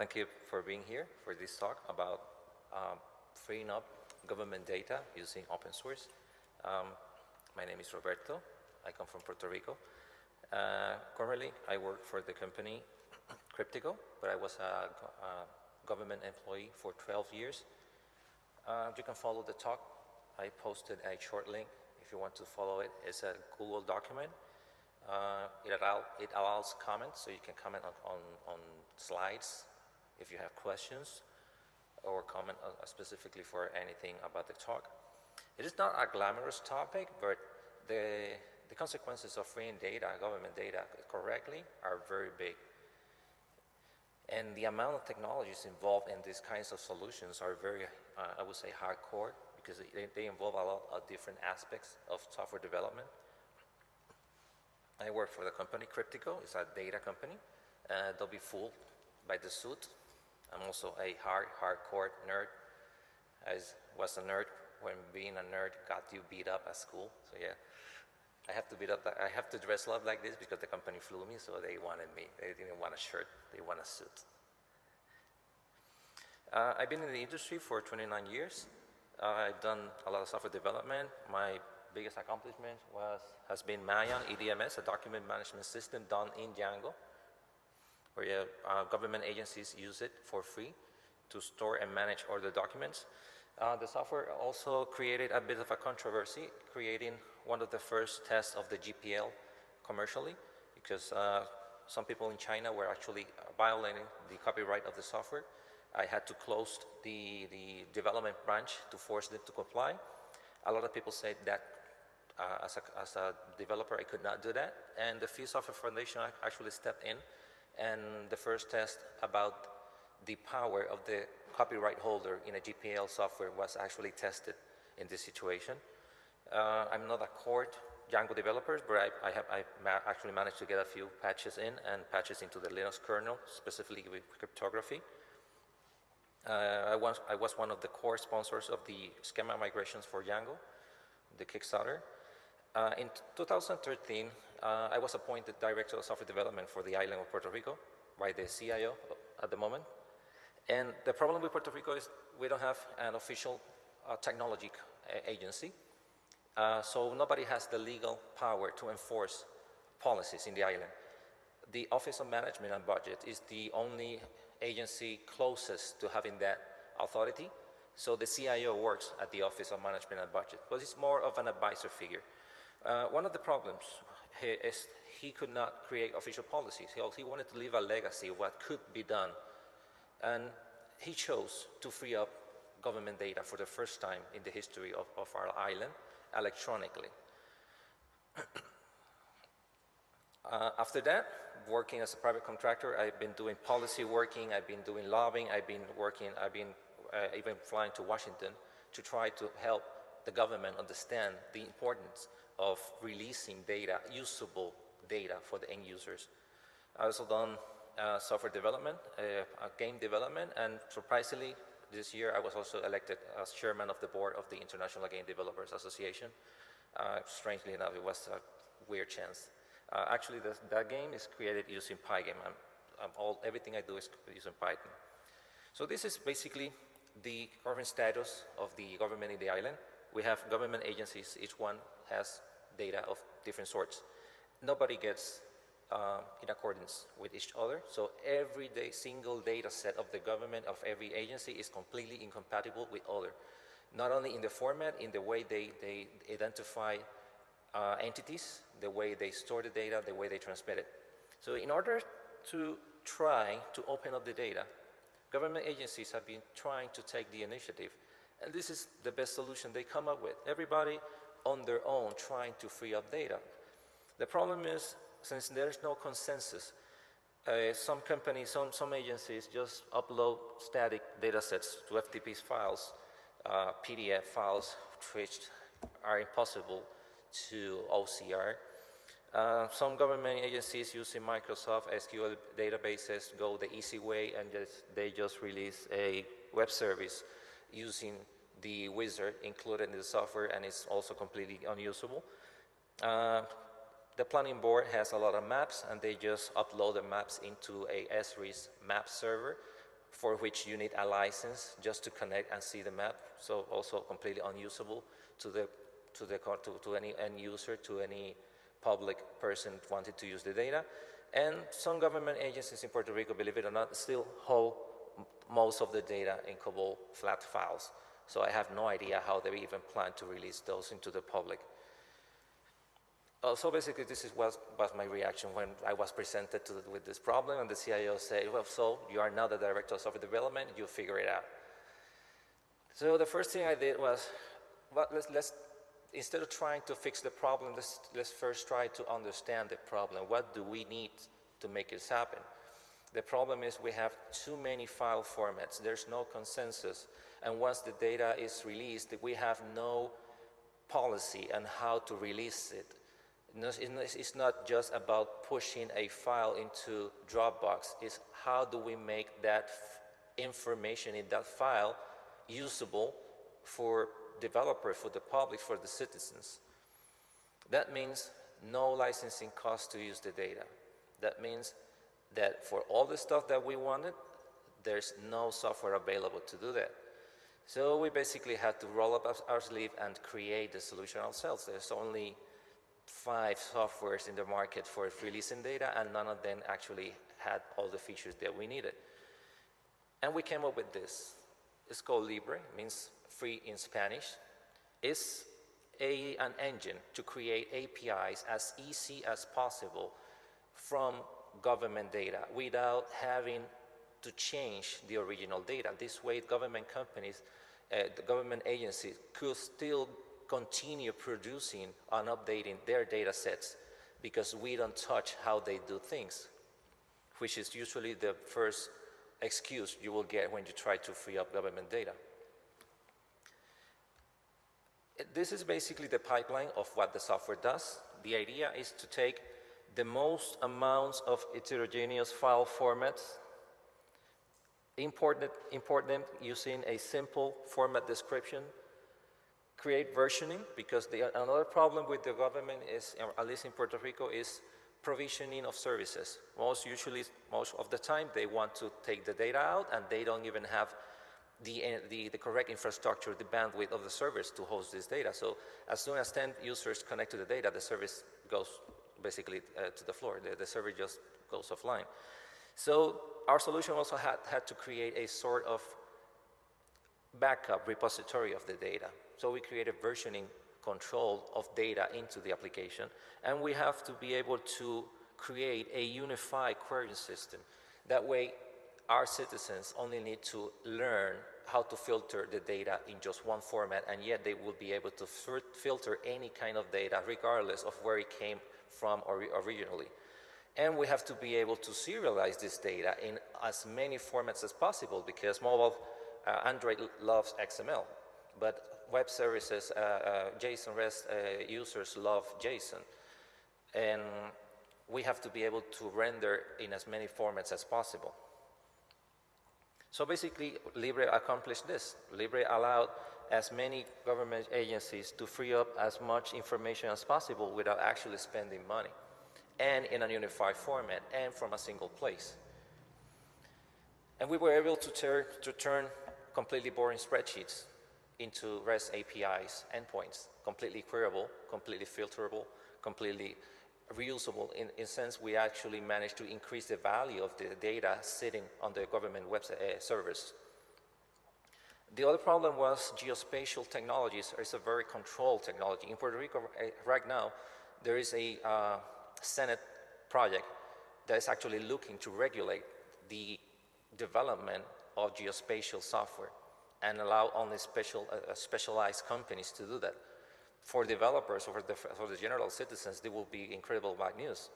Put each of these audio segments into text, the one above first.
Thank you for being here for this talk about freeing up government data using open source. My name is Roberto. I come from Puerto Rico. Currently, I work for the company Cryptico, but I was a government employee for 12 years. You can follow the talk. I posted a short link. If you want to follow it, it's a Google document. It allows comments, so you can comment on slides if you have questions or comment specifically for anything about the talk. It is not a glamorous topic, but the consequences of freeing data, government data, correctly are very big. And the amount of technologies involved in these kinds of solutions are very, I would say, hardcore, because they involve a lot of different aspects of software development. I work for the company Cryptico. It's a data company. Don't be fooled by the suit. I'm also a hardcore nerd. I was a nerd when being a nerd got you beat up at school. So yeah, I have to dress up like this because the company flew me, so they wanted me. They didn't want a shirt, they want a suit. I've been in the industry for 29 years. I've done a lot of software development. My biggest accomplishment has been Mayan EDMS, a document management system done in Django, where government agencies use it for free to store and manage all the documents. The software also created a bit of a controversy, creating one of the first tests of the GPL commercially, because some people in China were actually violating the copyright of the software. I had to close the development branch to force them to comply. A lot of people said that as a developer, I could not do that. And the Free Software Foundation actually stepped in, and the first test about the power of the copyright holder in a GPL software was actually tested in this situation. I'm not a core Django developer, but I actually managed to get a few patches in and patches into the Linux kernel, specifically with cryptography. I was one of the core sponsors of the schema migrations for Django, the Kickstarter. In 2013, I was appointed Director of Software Development for the island of Puerto Rico by the CIO at the moment. And the problem with Puerto Rico is we don't have an official technology agency. So nobody has the legal power to enforce policies in the island. The Office of Management and Budget is the only agency closest to having that authority. So the CIO works at the Office of Management and Budget, but it's more of an advisor figure. One of the problems is he could not create official policies. He wanted to leave a legacy of what could be done. And he chose to free up government data for the first time in the history of our island electronically. After that, working as a private contractor, I've been doing policy working, I've been doing lobbying, I've been even flying to Washington to try to help the government understand the importance of releasing data, usable data for the end users. I've also done software development, game development, and surprisingly, this year I was also elected as chairman of the board of the International Game Developers Association. Strangely enough, it was a weird chance. Actually, that game is created using Pygame. Everything I do is using Python. So this is basically the current status of the government in the island. We have government agencies, each one has data of different sorts. Nobody gets in accordance with each other, so every single data set of the government of every agency is completely incompatible with other. Not only in the format, in the way they identify entities, the way they store the data, the way they transmit it. So in order to try to open up the data, government agencies have been trying to take the initiative, and this is the best solution they come up with. Everybody on their own trying to free up data. The problem is, since there's no consensus, some companies, some agencies just upload static data sets to FTP files, PDF files, which are impossible to OCR. Some government agencies using Microsoft SQL databases go the easy way and they just release a web service using the wizard included in the software, and it's also completely unusable. The planning board has a lot of maps, and they just upload the maps into a SRIS map server, for which you need a license just to connect and see the map, so also completely unusable to any end user, to any public person wanted to use the data. And some government agencies in Puerto Rico, believe it or not, still hold most of the data in COBOL flat files. So I have no idea how they even plan to release those into the public. So basically, this was my reaction when I was presented with this problem, and the CIO said, well, so you are now the director of software development, you figure it out. So the first thing I did was, well, instead of trying to fix the problem, let's first try to understand the problem. What do we need to make this happen? The problem is we have too many file formats. There's no consensus. And once the data is released, we have no policy on how to release it. It's not just about pushing a file into Dropbox. It's how do we make that information in that file usable for developers, for the public, for the citizens. That means no licensing cost to use the data. That means that for all the stuff that we wanted, there's no software available to do that. So we basically had to roll up our sleeve and create the solution ourselves. There's only 5 softwares in the market for releasing data, and none of them actually had all the features that we needed. And we came up with this. It's called LIBRE, means free in Spanish. It's an engine to create APIs as easy as possible from government data without having to change the original data. This way, government companies, the government agencies could still continue producing and updating their data sets because we don't touch how they do things, which is usually the first excuse you will get when you try to free up government data. This is basically the pipeline of what the software does. The idea is to take the most amounts of heterogeneous file formats, import them using a simple format description, create versioning, because another problem with the government is, at least in Puerto Rico, is provisioning of services. Most of the time, they want to take the data out, and they don't even have the correct infrastructure, the bandwidth of the servers to host this data. So as soon as 10 users connect to the data, the service goes basically to the floor. The server just goes offline. So our solution also had to create a sort of backup repository of the data. So we created versioning control of data into the application, and we have to be able to create a unified querying system. That way, our citizens only need to learn how to filter the data in just one format, and yet they will be able to filter any kind of data regardless of where it came from originally. And we have to be able to serialize this data in as many formats as possible, because Android loves XML, but web services, JSON REST users love JSON. And we have to be able to render in as many formats as possible. So basically, LIBRE accomplished this. LIBRE allowed as many government agencies to free up as much information as possible without actually spending money, and in a unified format, and from a single place. And we were able to turn completely boring spreadsheets into REST APIs endpoints, completely queryable, completely filterable, completely reusable. In a sense, we actually managed to increase the value of the data sitting on the government website servers. The other problem was geospatial technologies. It's a very controlled technology. In Puerto Rico right now, there is a Senate project that is actually looking to regulate the development of geospatial software and allow only specialized companies to do that. For developers or for the general citizens, it will be incredible bad news.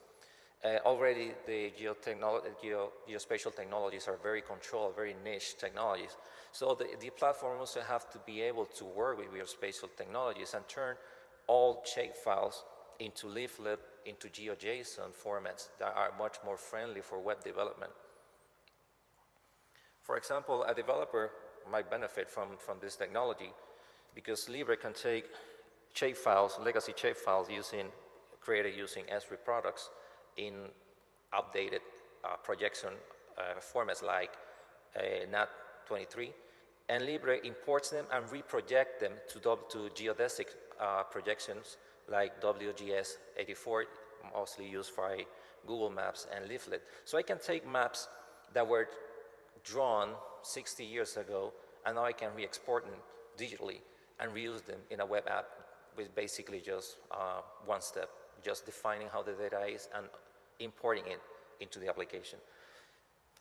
Already the geospatial technologies are very controlled, very niche technologies. So the platform also have to be able to work with geospatial technologies and turn all shapefiles into leaflet, into GeoJSON formats that are much more friendly for web development. For example, a developer might benefit from this technology because LIBRE can take shapefiles, legacy shapefiles created using S3 products in updated projection formats like NAT 23, and LIBRE imports them and reproject them to geodesic projections like WGS 84, mostly used by Google Maps and Leaflet. So I can take maps that were drawn 60 years ago, and now I can re-export them digitally and reuse them in a web app with basically just one step, just defining how the data is and importing it into the application.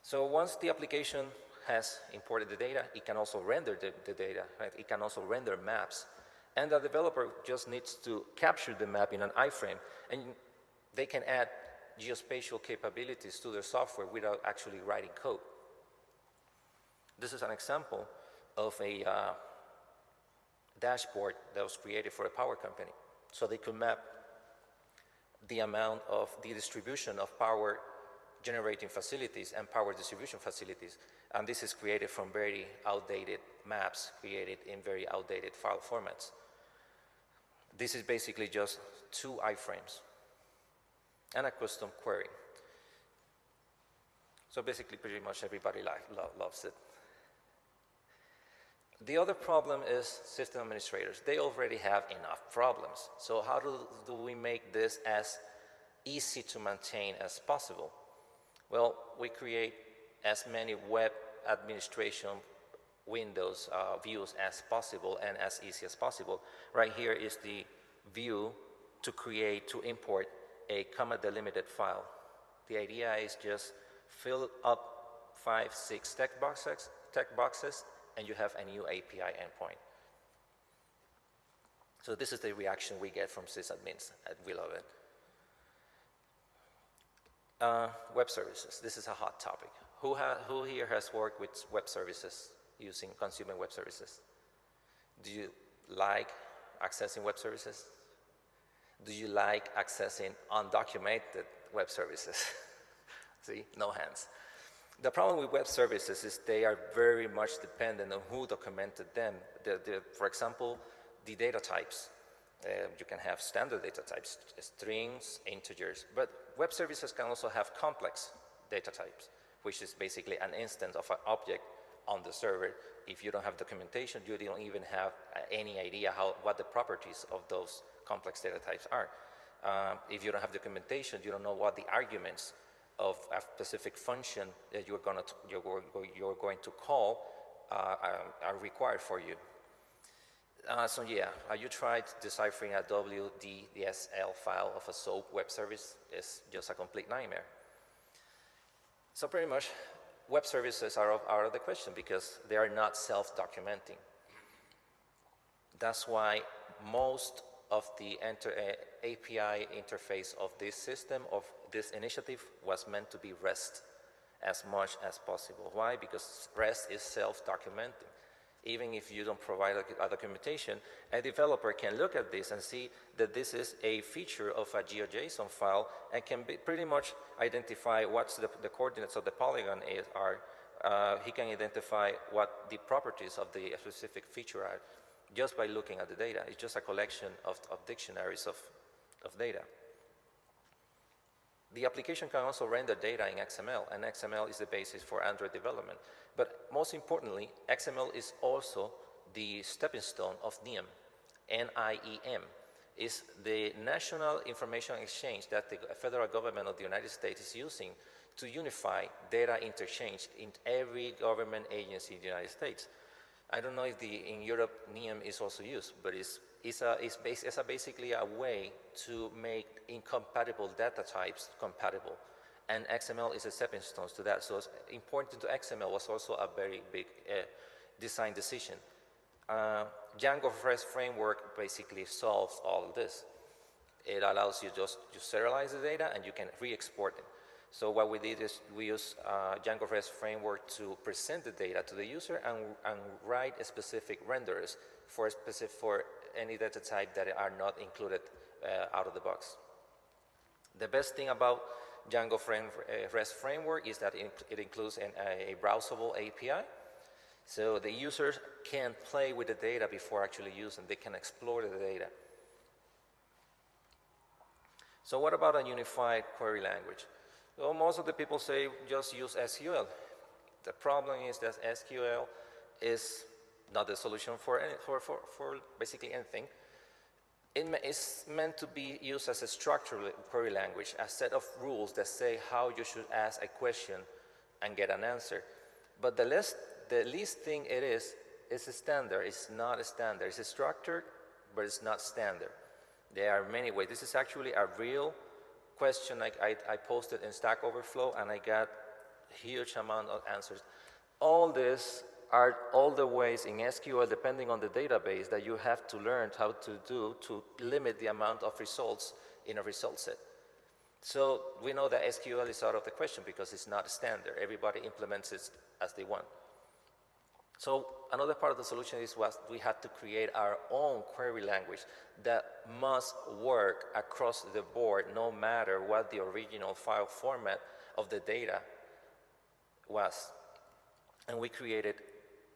So once the application has imported the data, it can also render the data, right? It can also render maps. And the developer just needs to capture the map in an iframe, and they can add geospatial capabilities to their software without actually writing code. This is an example of a dashboard that was created for a power company. So they could map the amount of the distribution of power generating facilities and power distribution facilities. And this is created from very outdated maps created in very outdated file formats. This is basically just 2 iframes and a custom query. So basically pretty much everybody loves it. The other problem is system administrators. They already have enough problems. So how do we make this as easy to maintain as possible? Well, we create as many web administration windows, views as possible and as easy as possible. Right here is the view to import a comma delimited file. The idea is just fill up 5, 6 text boxes, and you have a new API endpoint. So this is the reaction we get from sysadmins, and we love it. Web services. This is a hot topic. Who here has worked with web services, consuming web services? Do you like accessing web services? Do you like accessing undocumented web services? See, no hands. The problem with web services is they are very much dependent on who documented them. For example, the data types. You can have standard data types, strings, integers, but web services can also have complex data types, which is basically an instance of an object on the server. If you don't have documentation, you don't even have any idea what the properties of those complex data types are. If you don't have documentation, you don't know what the arguments of a specific function that you're going to call are required for you. So yeah, you tried deciphering a WDSL file of a SOAP web service. It's just a complete nightmare. So pretty much, web services are out of the question because they are not self-documenting. That's why most of the API interface of this system, of this initiative, was meant to be REST as much as possible. Why? Because REST is self-documenting. Even if you don't provide a documentation, a developer can look at this and see that this is a feature of a GeoJSON file and can pretty much identify what the coordinates of the polygon are. He can identify what the properties of the specific feature are just by looking at the data. It's just a collection of dictionaries of data. The application can also render data in XML, and XML is the basis for Android development. But most importantly, XML is also the stepping stone of NIEM. NIEM is the National Information Exchange that the federal government of the United States is using to unify data interchange in every government agency in the United States. I don't know if in Europe NIEM is also used, but it's basically a way to make incompatible data types compatible. And XML is a stepping stone to that. So important to XML was also a very big design decision. Django REST framework basically solves all of this. It allows you just to serialize the data and you can re-export it. So what we did is we use Django REST framework to present the data to the user and write specific renderers for any data type that are not included out of the box. The best thing about Django REST framework is that it includes a browseable API. So the users can play with the data before actually using. They can explore the data. So what about a unified query language? Well, most of the people say just use SQL. The problem is that SQL is not the solution for basically anything. It's meant to be used as a structured query language, a set of rules that say how you should ask a question and get an answer. But the least thing it is a standard. It's not a standard. It's a structured, but it's not standard. There are many ways. This is actually a real question I posted in Stack Overflow, and I got a huge amount of answers. All this are all the ways in SQL, depending on the database, that you have to learn how to do to limit the amount of results in a result set. So we know that SQL is out of the question because it's not standard. Everybody implements it as they want. So another part of the solution was we had to create our own query language that must work across the board no matter what the original file format of the data was. And we created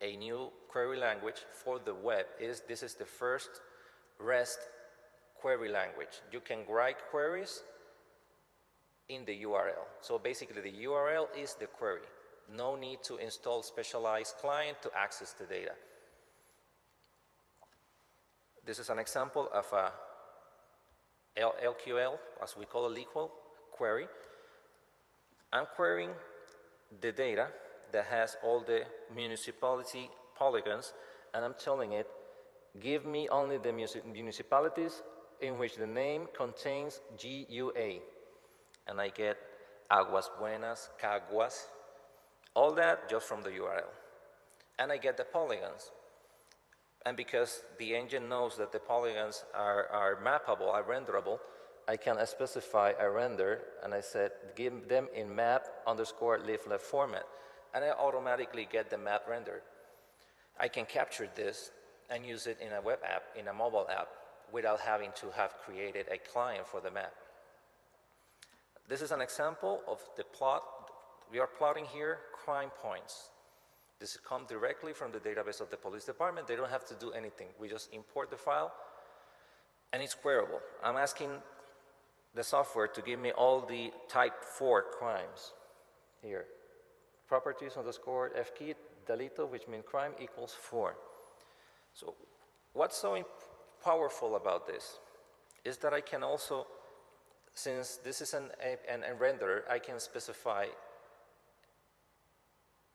a new query language for the web. This is the first REST query language. You can write queries in the URL. So basically the URL is the query. No need to install specialized client to access the data. This is an example of a LQL, as we call it, LQL query. I'm querying the data that has all the municipality polygons, and I'm telling it, give me only the municipalities in which the name contains GUA. And I get Aguas Buenas, Caguas, all that just from the URL. And I get the polygons. And because the engine knows that the polygons are mappable, are renderable, I can specify a render, and I said, give them in map_leaflet format. And I automatically get the map rendered. I can capture this and use it in a web app, in a mobile app, without having to have created a client for the map. This is an example of the plot. We are plotting here crime points. This comes directly from the database of the police department. They don't have to do anything. We just import the file, and it's queryable. I'm asking the software to give me all the type 4 crimes here. Properties underscore fkey delito, which means crime equals 4. So what's so powerful about this is that I can also, since this is a renderer, I can specify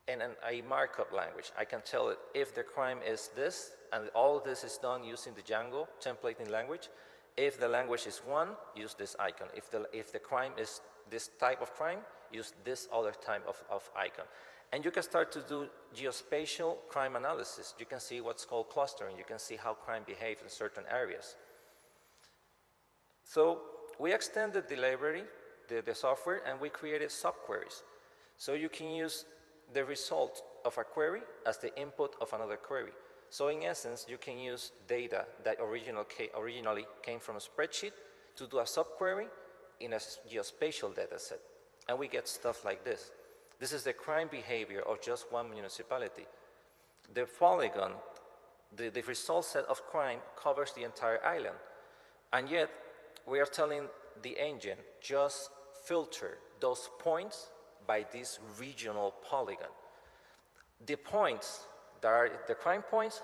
in a markup language. I can tell it if the crime is this, and all of this is done using the Django templating language. If the language is 1, use this icon. If the crime is this type of crime, use this other type of icon. And you can start to do geospatial crime analysis. You can see what's called clustering. You can see how crime behaves in certain areas. So we extended the library, the software, and we created subqueries. So you can use the result of a query as the input of another query. So in essence, you can use data that originally came from a spreadsheet to do a subquery in a geospatial data set. And we get stuff like this. This is the crime behavior of just one municipality. The polygon, the result set of crime covers the entire island. And yet, we are telling the engine, just filter those points by this regional polygon. The points, that are the crime points,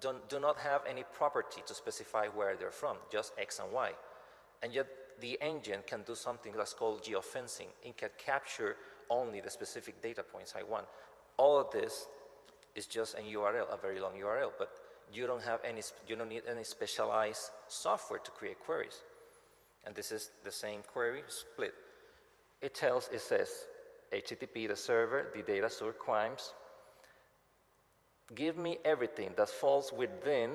do not have any property to specify where they're from, just X and Y. And yet, the engine can do something that's called geofencing. It can capture only the specific data points I want. All of this is just a URL, a very long URL, but you don't need any specialized software to create queries. And this is the same query split. It says, HTTP, the server, the data source crimes. Give me everything that falls within,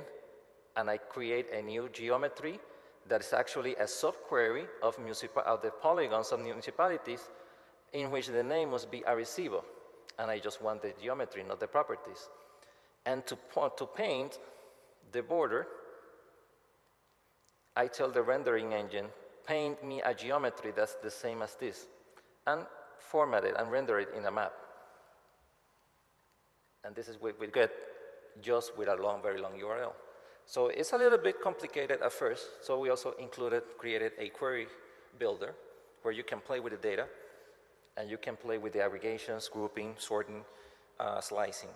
and I create a new geometry that is actually a subquery of the polygons of municipalities in which the name must be Arecibo. And I just want the geometry, not the properties. And to paint the border, I tell the rendering engine, paint me a geometry that's the same as this, and format it and render it in a map. And this is what we get just with a very long URL. So it's a little bit complicated at first, so we also created a query builder where you can play with the data, and you can play with the aggregations, grouping, sorting. slicing.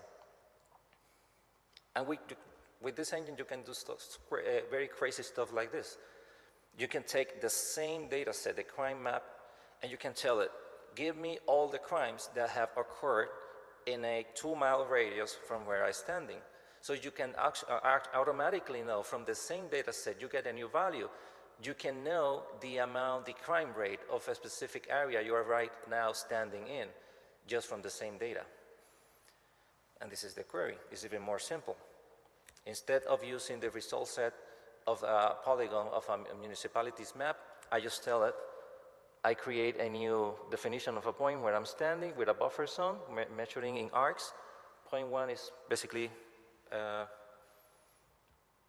And with this engine, you can do very crazy stuff like this. You can take the same data set, the crime map, and you can tell it, give me all the crimes that have occurred in a 2-mile radius from where I'm standing. So you can automatically know from the same data set, you get a new value. You can know the amount, the crime rate of a specific area you are right now standing in, just from the same data. And this is the query. It's even more simple. Instead of using the result set of a polygon of a municipality's map, I just tell it, I create a new definition of a point where I'm standing with a buffer zone, measuring in arcs. Point 1 is basically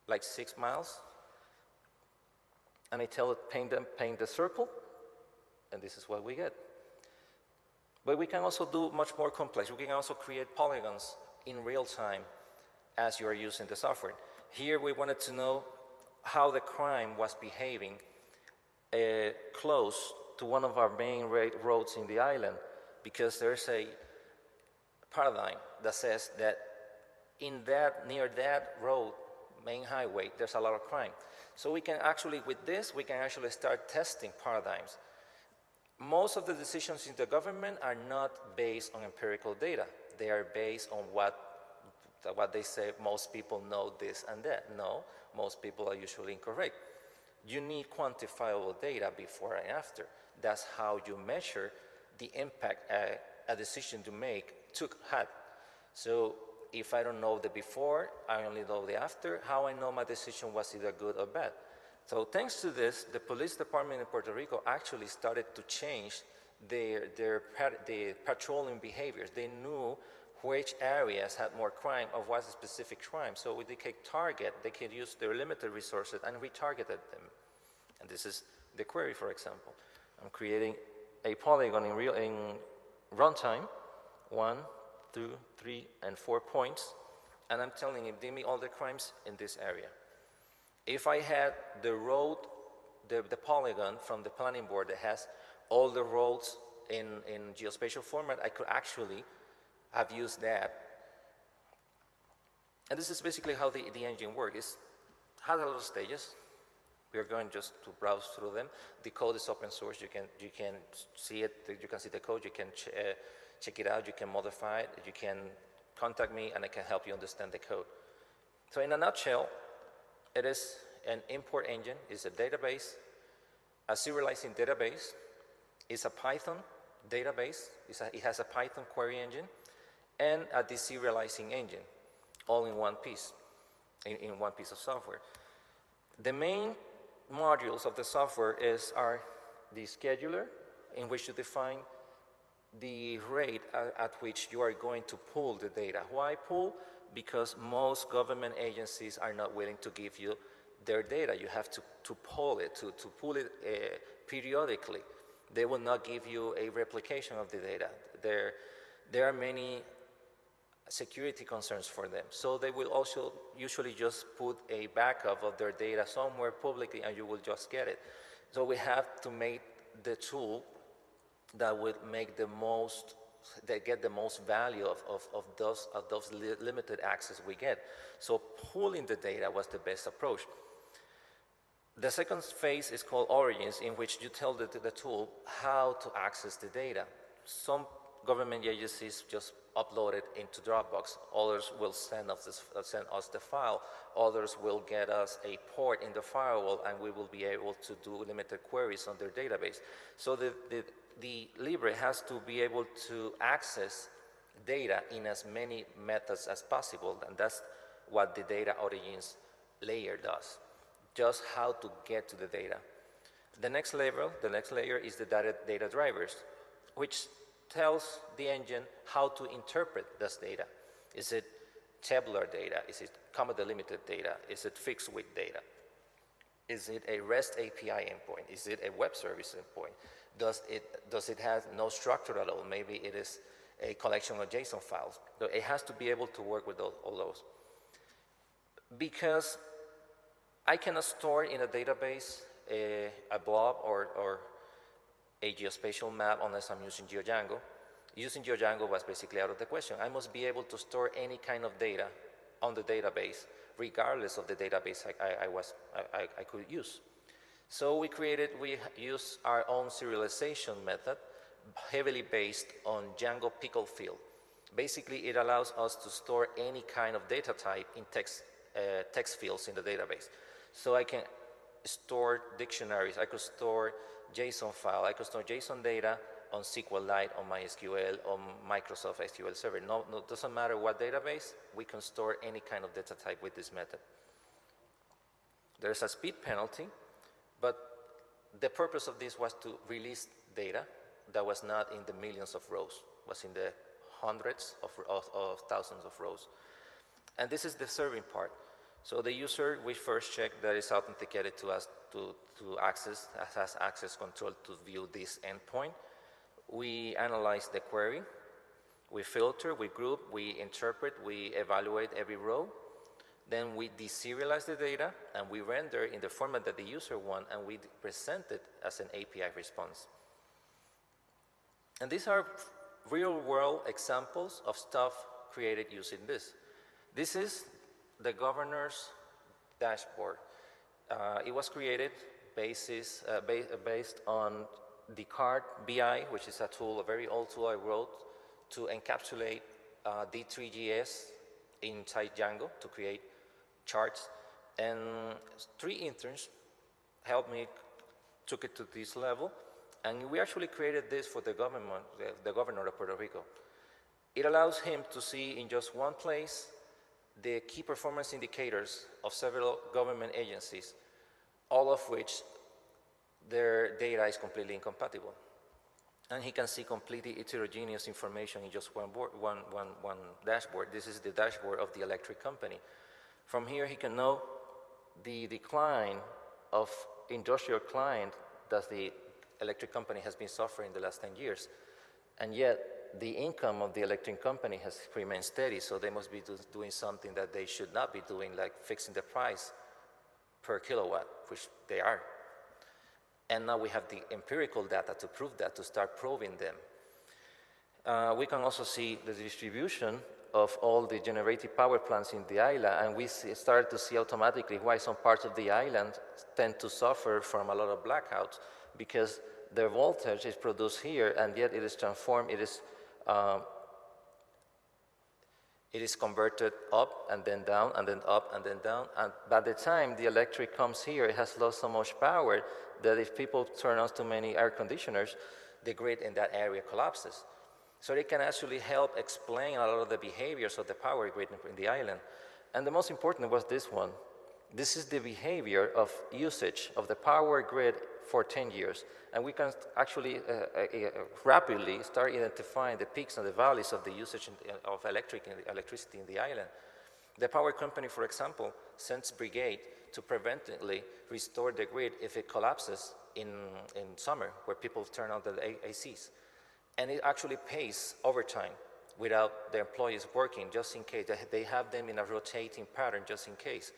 like 6 miles. And I tell it, paint the circle, and this is what we get. But we can also do much more complex. We can also create polygons in real time as you are using the software. Here we wanted to know how the crime was behaving close to one of our main roads in the island, because there's a paradigm that says that near that road, main highway, there's a lot of crime. So we can actually, with this, we can actually start testing paradigms. Most of the decisions in the government are not based on empirical data. They are based on what they say, most people know this and that. No, most people are usually incorrect. You need quantifiable data before and after. That's how you measure the impact a decision to make had. So if I don't know the before, I only know the after, how I know my decision was either good or bad. So thanks to this, the police department in Puerto Rico actually started to change the patrolling behaviors. They knew which areas had more crime or what specific crime. So they could target, they could use their limited resources and retargeted them. And this is the query, for example. I'm creating a polygon in runtime, 1, 2, 3, and 4 points, and I'm telling him, give me all the crimes in this area. If I had the road, the polygon from the planning board that has all the roads in geospatial format, I could actually have used that. And this is basically how the engine works. It has a lot of stages. We are going just to browse through them. The code is open source. You can see it. You can see the code. You can check it out. You can modify it. You can contact me, and I can help you understand the code. So in a nutshell, it is an import engine. It's a database, a serializing database. It's a Python database. It has a Python query engine and a deserializing engine, all in one piece, in one piece of software. The main modules of the software are the scheduler, in which you define the rate at which you are going to pull the data. Why pull? Because most government agencies are not willing to give you their data. You have to pull it, to pull it periodically. They will not give you a replication of the data. There are many security concerns for them. So they will also usually just put a backup of their data somewhere publicly, and you will just get it. So we have to make the tool that would make get the most value of those limited access we get. So pulling the data was the best approach. The second phase is called origins, in which you tell the tool how to access the data. Some government agencies just upload it into Dropbox. Others will send us the file. Others will get us a port in the firewall, and we will be able to do limited queries on their database. So the LIBRE has to be able to access data in as many methods as possible, and that's what the data origins layer does, just how to get to the data. The next layer is the data drivers, which tells the engine how to interpret this data. Is it tabular data? Is it comma delimited data? Is it fixed width data? Is it a REST API endpoint? Is it a web service endpoint? Does it have no structure at all? Maybe it is a collection of JSON files. So it has to be able to work with all those. Because I cannot store in a database a blob or a geospatial map unless I'm using Django. Using your Django was basically out of the question. I must be able to store any kind of data on the database, regardless of the database I could use. So we used our own serialization method, heavily based on Django pickle field. Basically, it allows us to store any kind of data type in text fields in the database. So I can store dictionaries, I could store JSON file, I could store JSON data on SQLite, on MySQL, on Microsoft SQL Server. No, doesn't matter what database, we can store any kind of data type with this method. There's a speed penalty, but the purpose of this was to release data that was not in the millions of rows, was in the hundreds of thousands of rows. And this is the serving part. So the user, we first check that it's authenticated to us to access, has access control to view this endpoint. We analyze the query, we filter, we group, we interpret, we evaluate every row. Then we deserialize the data and we render in the format that the user wants, and we present it as an API response. And these are real-world examples of stuff created using this. This is the governor's dashboard. It was created based on Descartes BI, which is a tool, a very old tool I wrote to encapsulate D3GS inside Django to create charts. And 3 interns helped me, took it to this level. And we actually created this for the governor of Puerto Rico. It allows him to see in just one place the key performance indicators of several government agencies, all of which their data is completely incompatible. And he can see completely heterogeneous information in just one dashboard. This is the dashboard of the electric company. From here, he can know the decline of industrial client that the electric company has been suffering the last 10 years. And yet, the income of the electric company has remained steady, so they must be doing something that they should not be doing, like fixing the price per kilowatt, which they are. And now we have the empirical data to prove that, to start proving them. We can also see the distribution of all the generated power plants in the island, and we started to see automatically why some parts of the island tend to suffer from a lot of blackouts, because their voltage is produced here, and yet it is transformed, it is converted up and then down, and then up and then down, and by the time the electric comes here, it has lost so much power that if people turn on too many air conditioners, the grid in that area collapses. So it can actually help explain a lot of the behaviors of the power grid in the island. And the most important was this one. This is the behavior of usage of the power grid for 10 years. And we can actually rapidly start identifying the peaks and the valleys of the usage of electricity in the island. The power company, for example, sends brigade to preventively restore the grid if it collapses in summer, where people turn on the ACs. And it actually pays overtime without the employees working, just in case. They have them in a rotating pattern, just in case.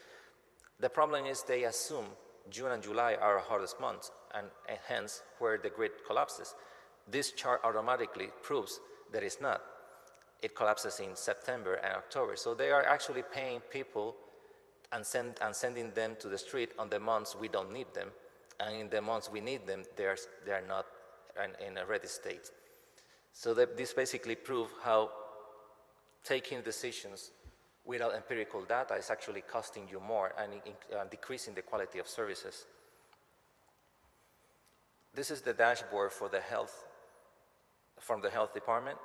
The problem is they assume June and July are our hardest months, and hence where the grid collapses. This chart automatically proves that it's not. It collapses in September and October. So they are actually paying people and sending them to the street on the months we don't need them. And in the months we need them, they are not in a ready state. So this basically proves how taking decisions without empirical data is actually costing you more and decreasing the quality of services. This is the dashboard for the health, from the health department.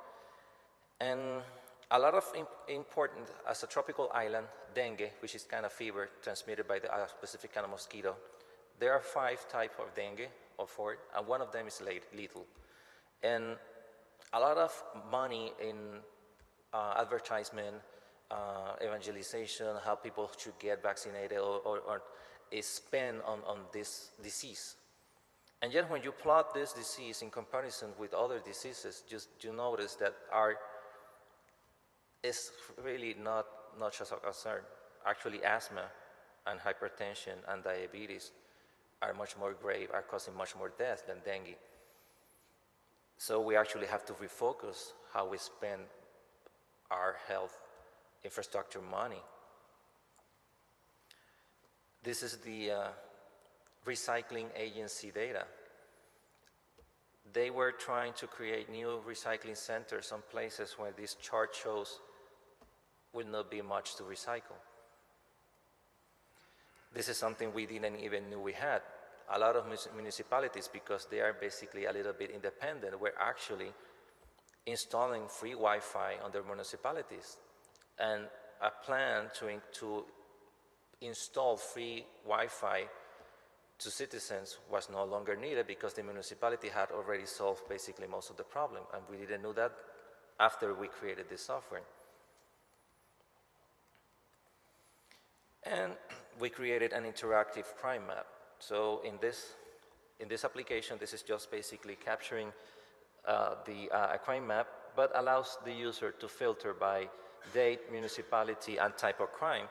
And a lot of important, as a tropical island, dengue, which is kind of fever transmitted by a specific kind of mosquito, there are 5 types of dengue, or 4, and one of them is lethal. And a lot of money in advertisement, evangelization, how people should get vaccinated or is spent on this disease. And yet when you plot this disease in comparison with other diseases, you notice that is really not just a concern. Actually, asthma and hypertension and diabetes are much more grave, are causing much more death than dengue. So we actually have to refocus how we spend our health infrastructure money. This is the recycling agency data. They were trying to create new recycling centers on places where this chart shows will not be much to recycle. This is something we didn't even know we had. A lot of municipalities, because they are basically a little bit independent, were actually installing free Wi-Fi on their municipalities. And a plan to install free Wi-Fi to citizens was no longer needed because the municipality had already solved basically most of the problem, and we didn't know that after we created this software. And we created an interactive crime map. So in this application, this is just basically capturing a crime map, but allows the user to filter by date, municipality, and type of crime.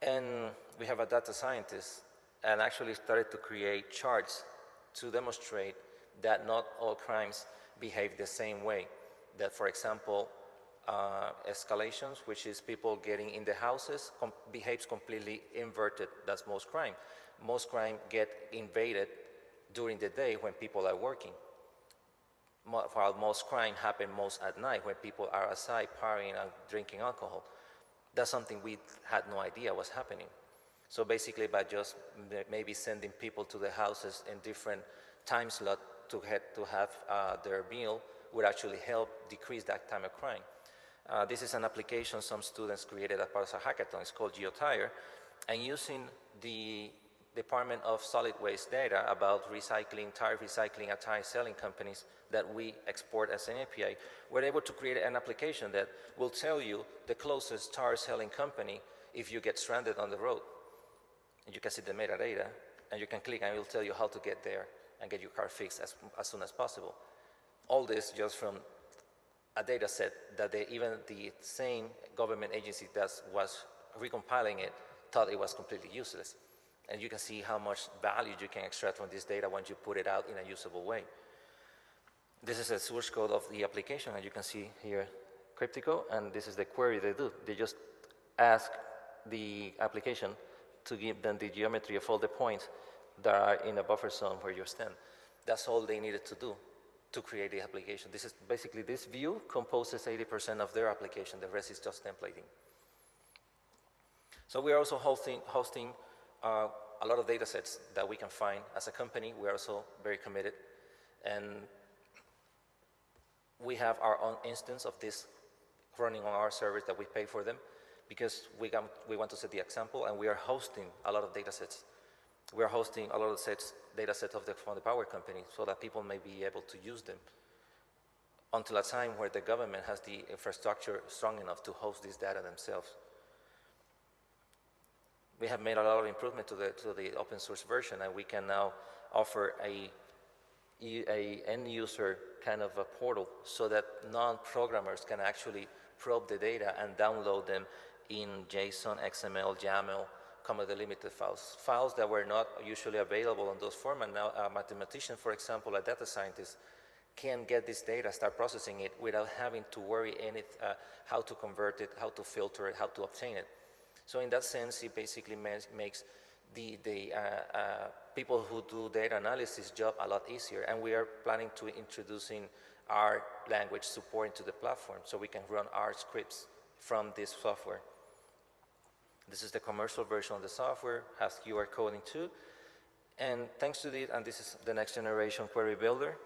And we have a data scientist and actually started to create charts to demonstrate that not all crimes behave the same way. That, for example, escalations, which is people getting in the houses, behaves completely inverted. That's most crime. Most crime get invaded during the day when people are working, while most crime happen most at night when people are outside partying and drinking alcohol. That's something we had no idea was happening. So basically, by just maybe sending people to the houses in different time slots to have their meal would actually help decrease that time of crime. This is an application some students created as part of a hackathon. It's called GeoTire. And using the Department of Solid Waste data about recycling, tire recycling, and tire selling companies that we export as an API, we're able to create an application that will tell you the closest tire selling company if you get stranded on the road. And you can see the metadata, and you can click, and it will tell you how to get there and get your car fixed as soon as possible. All this just from a data set that even the same government agency that was recompiling it thought it was completely useless. And you can see how much value you can extract from this data once you put it out in a usable way. This is the source code of the application, and you can see here Cryptico, and this is the query they do. They just ask the application to give them the geometry of all the points that are in a buffer zone where you stand. That's all they needed to do to create the application. This is basically, this view composes 80% of their application. The rest is just templating. So we are also hosting a lot of data sets that we can find as a company. We're also very committed. And we have our own instance of this running on our servers that we pay for them because we want to set the example, and we are hosting a lot of data sets. We are hosting a lot of data sets from the power company so that people may be able to use them until a time where the government has the infrastructure strong enough to host this data themselves. We have made a lot of improvement to the open source version, and we can now offer a end user kind of a portal so that non-programmers can actually probe the data and download them in JSON, XML, YAML, comma delimited files that were not usually available in those formats. Now a mathematician, for example, a data scientist, can get this data, start processing it without having to worry how to convert it, how to filter it, how to obtain it. So in that sense, it basically makes the people who do data analysis job a lot easier. And we are planning to introducing R language support into the platform so we can run R scripts from this software. This is the commercial version of the software, has QR coding too. And thanks to this, and this is the next generation query builder.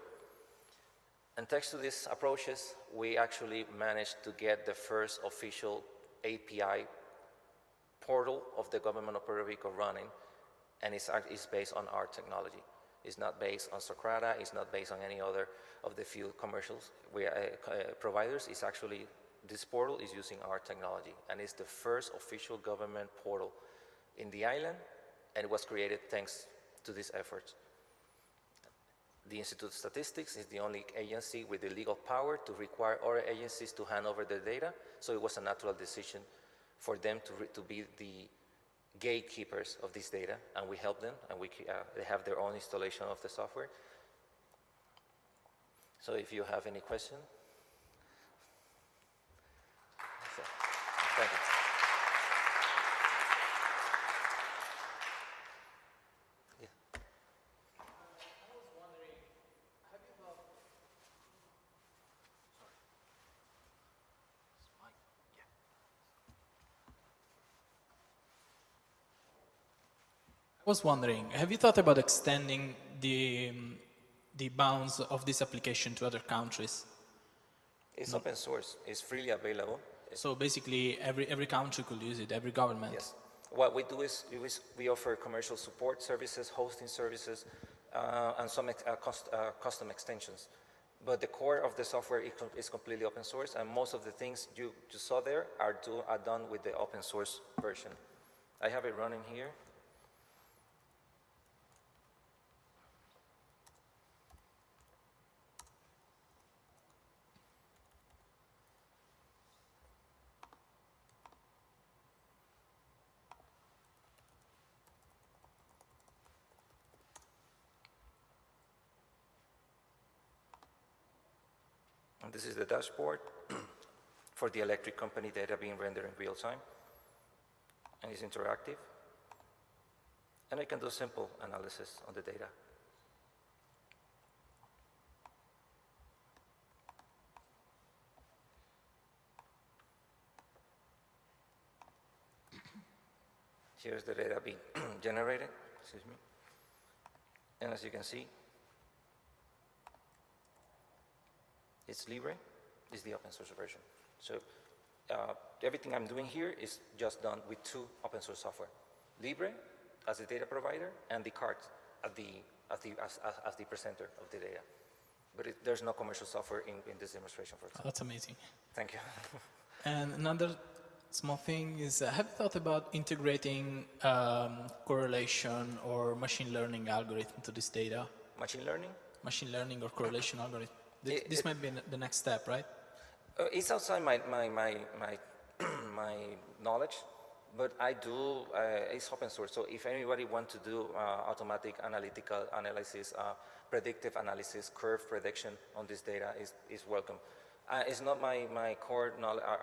And thanks to these approaches, we actually managed to get the first official API portal of the government of Puerto Rico running, and it's based on our technology. It's not based on Socrata, it's not based on any other of the few commercials providers. It's actually, this portal is using our technology, and it's the first official government portal in the island, and it was created thanks to these efforts. The Institute of Statistics is the only agency with the legal power to require other agencies to hand over their data, so it was a natural decision for them to be the gatekeepers of this data, and we help them, and they have their own installation of the software. So if you have any question, so, thank you. I was wondering, have you thought about extending the bounds of this application to other countries? It's open source. It's freely available. So basically, every country could use it, every government? Yes. What we do is we offer commercial support services, hosting services, and some custom extensions. But the core of the software is completely open source, and most of the things you saw there are done with the open source version. I have it running here. And this is the dashboard for the electric company data being rendered in real time. And it's interactive. And I can do simple analysis on the data. Here's the data being generated, excuse me. And as you can see, it's LIBRE, is the open source version. So everything I'm doing here is just done with two open source software. LIBRE as a data provider and the cart as the presenter of the data. But there's no commercial software in this demonstration, for example. Oh, that's amazing. Thank you. And another small thing is, have you thought about integrating correlation or machine learning algorithm to this data? Machine learning? Machine learning or correlation algorithm. This might be the next step, right? It's outside my knowledge, but I do, it's open source. So if anybody wants to do automatic analytical analysis, predictive analysis, curve prediction on this data is welcome. It's not my core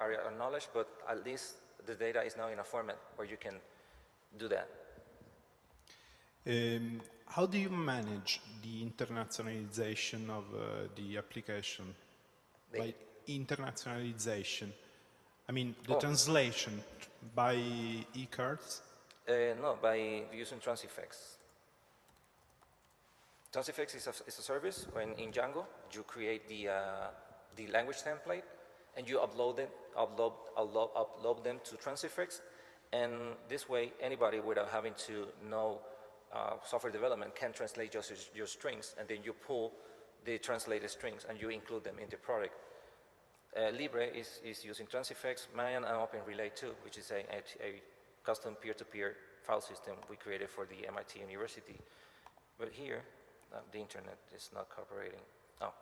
area of knowledge, but at least the data is now in a format where you can do that. How do you manage the internationalization of the application? By internationalization, I mean the translation by e-cards? No, by using Transifex. Transifex is a service when in Django you create the language template and you upload them to Transifex, and this way anybody without having to know software development can translate just your strings, and then you pull the translated strings and you include them in the product. LIBRE is using Transifex, Mayan, and OpenRelay 2, which is a custom peer-to-peer file system we created for the MIT University. But here, the internet is not cooperating. Oh.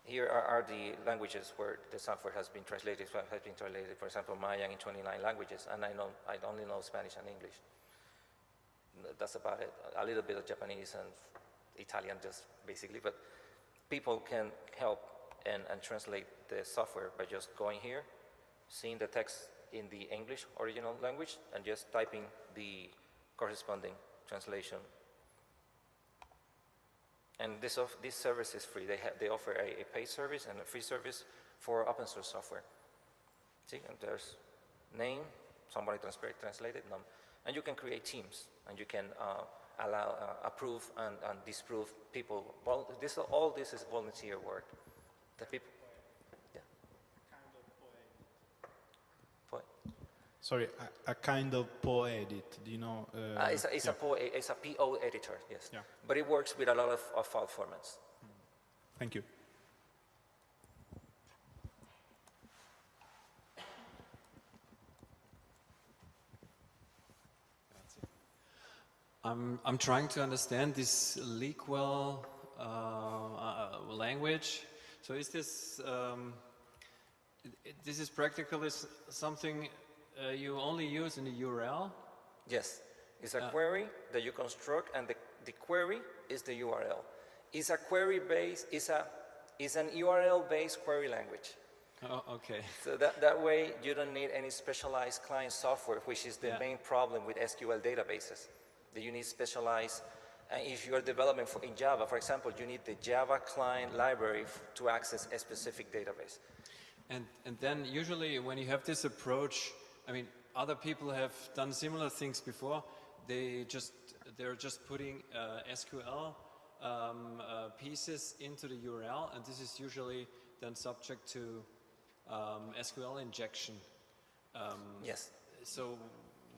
Here are the languages where the software has been translated. So it has been translated, for example, Mayan in 29 languages, and I only know Spanish and English. That's about it. A little bit of Japanese and Italian, just basically. But people can help and translate the software by just going here, seeing the text in the English original language, and just typing the corresponding translation. And this service is free. They offer a paid service and a free service for open source software. See, and there's name, somebody translated, and you can create teams, and you can approve and disapprove people. Well, all this is volunteer work. The people, yeah. Sorry, a kind of PO edit, do you know? It's a PO editor, yes. Yeah. But it works with a lot of file formats. Thank you. I'm trying to understand this LIQUEL language. So is this this is practically something you only use in the URL? Yes, it's a query that you construct, and the query is the URL. It's a query based, it's It's an URL-based query language. Oh, okay. So that way, you don't need any specialized client software, which is the main problem with SQL databases. That you need specialized, if you are developing in Java, for example, you need the Java client library to access a specific database. And then usually when you have this approach, I mean, other people have done similar things before. They're just putting SQL pieces into the URL, and this is usually then subject to SQL injection. Yes. So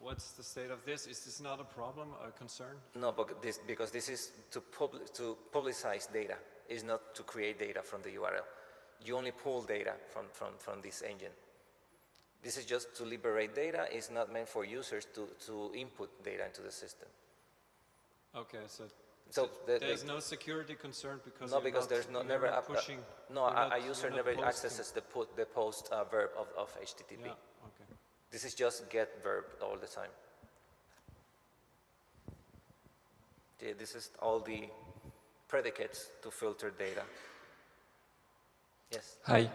what's the state of this? Is this not a problem, a concern? No, but because this is to publicize data. It's not to create data from the URL. You only pull data from this engine. This is just to liberate data. It's not meant for users to input data into the system. Okay, so there's no security concern because there's never pushing. A user never accesses the post verb of HTTP. Yeah, okay. This is just get verb all the time. Okay, this is all the predicates to filter data. Yes. Hi.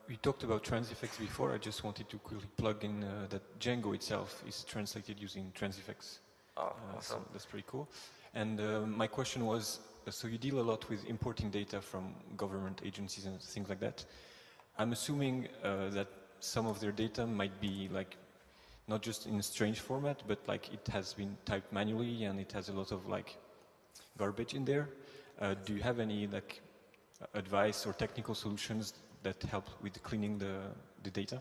We talked about transifex before. I just wanted to quickly plug in that Django itself is translated using transifex. Oh, awesome. So that's pretty cool. And my question was, so you deal a lot with importing data from government agencies and things like that. I'm assuming that some of their data might be like not just in a strange format, but like it has been typed manually and it has a lot of like garbage in there. Do you have any like advice or technical solutions that help with cleaning the data?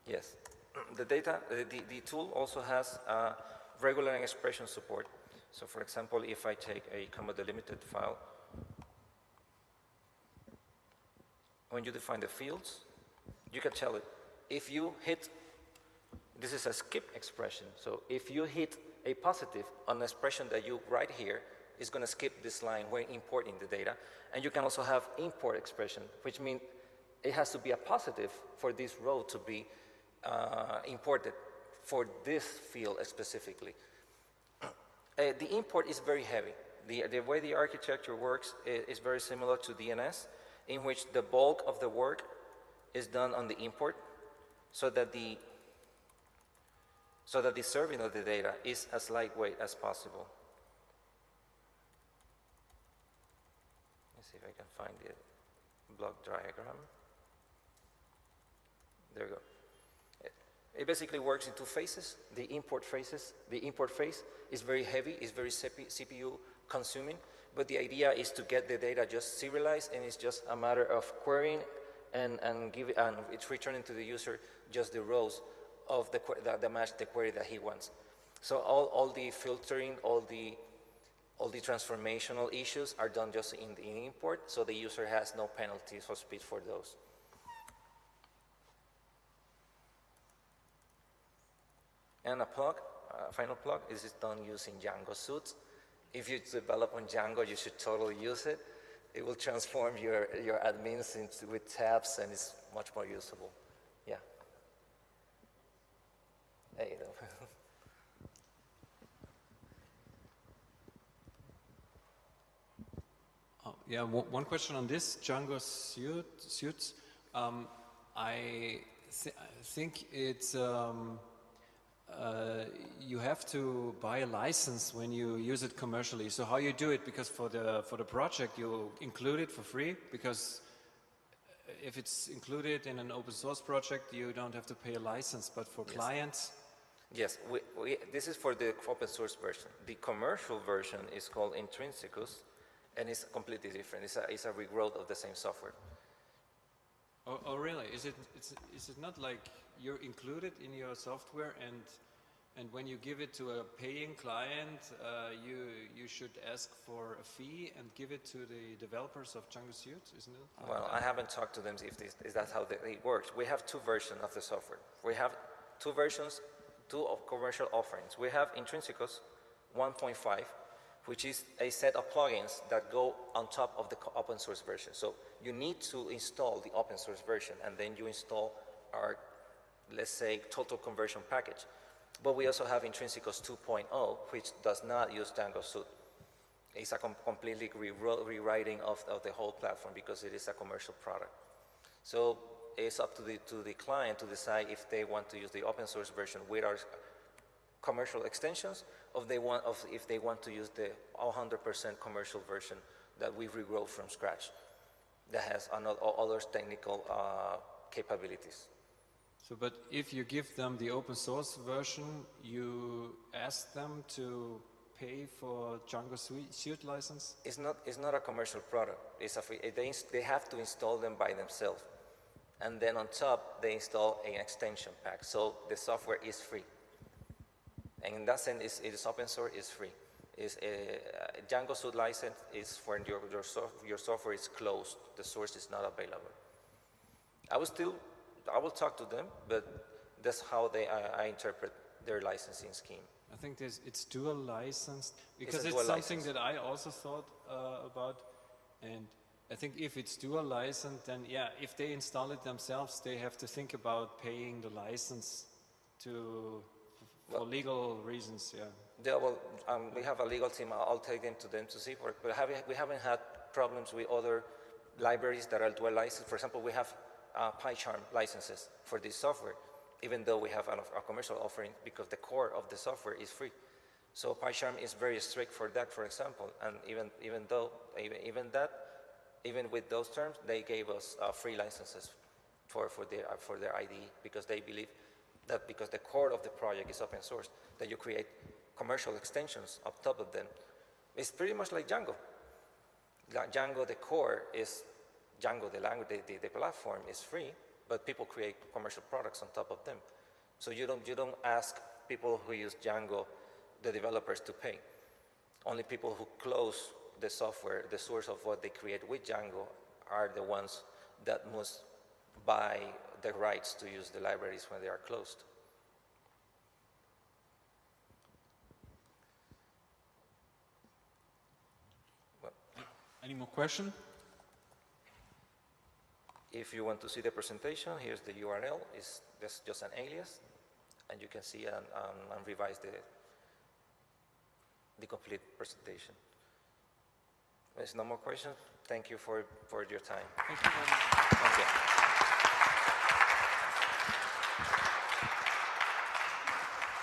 Yes. The data, the tool also has regular expression support. So for example, if I take a comma delimited file, when you define the fields, you can tell it, if you hit, this is a skip expression, so if you hit a positive on the expression that you write here, it's going to skip this line when importing the data. And you can also have import expression, which means it has to be a positive for this row to be imported for this field specifically. The import is very heavy. The way the architecture works is very similar to DNS, in which the bulk of the work is done on the import, so that the serving of the data is as lightweight as possible. Let's see if I can find the block diagram. There you go. It basically works in two phases. The import phase is very heavy, is very CPU consuming, but the idea is to get the data just serialized, and it's just a matter of querying and it's returning to the user just the rows of that match the query that he wants. So all the filtering, all the transformational issues are done just in import, so the user has no penalties or speed for those. And a final plug, is done using Django suits. If you develop on Django, you should totally use it. It will transform your admins with tabs, and it's much more usable. Yeah. There you go. Yeah, one question on this Django suits. I think it's you have to buy a license when you use it commercially. So how you do it? Because for the project you include it for free, because if it's included in an open source project you don't have to pay a license, but for clients. Yes, this is for the open source version. The commercial version is called Intrinsicus, and it's completely different. It's a regrowth of the same software. Oh really? Is it not like you're included in your software, and when you give it to a paying client, you should ask for a fee and give it to the developers of Django Suite, isn't it? Well, I haven't talked to them if that's how it works. We have two versions of the software. We have two versions, two of commercial offerings. We have Intrinsicus 1.5, which is a set of plugins that go on top of the open source version. So you need to install the open source version, and then you install our, let's say, total conversion package. But we also have Intrinsicus 2.0, which does not use Django Suite. It's a completely rewriting of the whole platform because it is a commercial product. So it's up to the client to decide if they want to use the open source version with our commercial extensions, or if they want to use the 100% commercial version that we rewrote from scratch that has other technical capabilities. So, but if you give them the open source version, you ask them to pay for Django Suite license? It's not a commercial product. It's a free, they have to install them by themselves. And then on top, they install an extension pack. So the software is free. And in that sense, it is open source, it's free. Django Suite license is for your software is closed. The source is not available. I will talk to them, but that's how I interpret their licensing scheme. I think it's dual licensed because it's dual something license. that I also thought about, and I think if it's dual licensed, then yeah, if they install it themselves, they have to think about paying the license for legal reasons. Yeah. Yeah, well, we have a legal team. I'll take them to them to see for it. But we haven't had problems with other libraries that are dual licensed. For example, we have PyCharm licenses for this software, even though we have a commercial offering because the core of the software is free. So PyCharm is very strict for that, for example. And even with those terms, they gave us free licenses for their IDE because they believe that because the core of the project is open source, that you create commercial extensions on top of them. It's pretty much like Django. Django, the core is Django, the language, the platform is free, but people create commercial products on top of them. So you don't ask people who use Django, the developers, to pay. Only people who close the software, the source of what they create with Django, are the ones that must buy the rights to use the libraries when they are closed. Well, Any more questions? if you want to see the presentation, here's the URL. It's just an alias, and you can see and revise the complete presentation. There's no more questions. Thank you for your time. Thank you very much. Thank you.